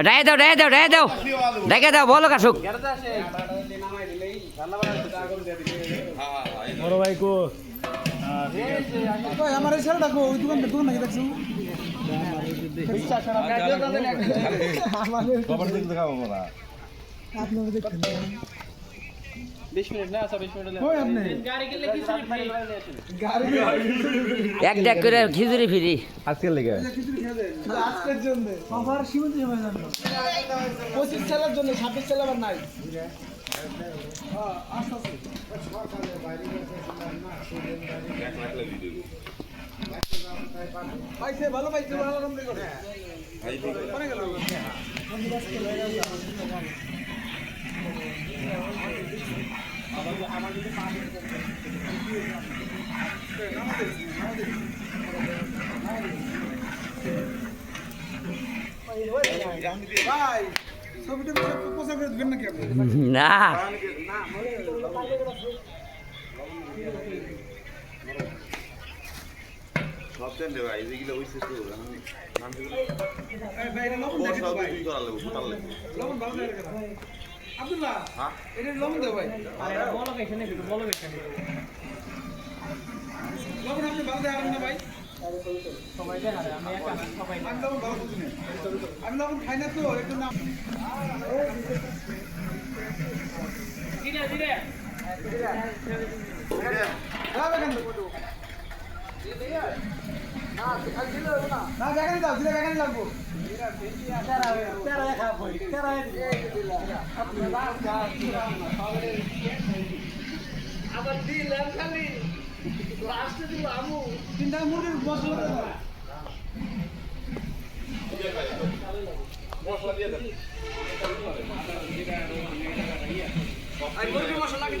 die দাও ডাইকে দাও বলো কাশুক বড় ভাই কো আমার এই ছেলেটা কো ওই দোকান নাকি দেখছো খবর দেখতে দেখাবো বলা আপনারা দেখেন 20 মিনিট না 20 মিনিট কই আপনি গাড়ি গেলে খিচুড়ি ফ্রি এক ডাক করে খিচুড়ি ফ্রি আজকের লেগে আজকের জন্য অফার সীমিত সময় জানো 25 সেলের জন্য 26 সেল আবার নাই হ্যাঁ আস্তে পাইছে ভালো রকম করে ভাই কোনে গেল আমার যদি ভাই ছবিটা পোস্ট করে দিবেন নাকি আপনি না সবচেয়ে দেব ভাই এগুলো ওই শেষ করব নাম দিল ভাই এটা লবণ দেখে সব ভাই কিছু করা লাগবে কোথাও লাগবে লবণ ভালো করে রাখা আব্দুল্লাহ হ্যাঁ এটা লবণ দাও ভাই আরে এটা বলো এখানে একটু বলো এখানে লবণ আপনি ভালো দেন না ভাই সবাই দেন আরে আমি একা না সবাই আমি লবণ ভালো বুঝিনি আমি লবণ খাই না তো একটু নাম ধীরে ধীরে যাবে কেন না বেগানি দাও ধীরে বেগানি লাগবো আবার দিলাম খালি লাস্টে দিল আমু তিনটা মুরগির মশলা মশলা দিয়ে দেন আর মুরগির মশলা লাগে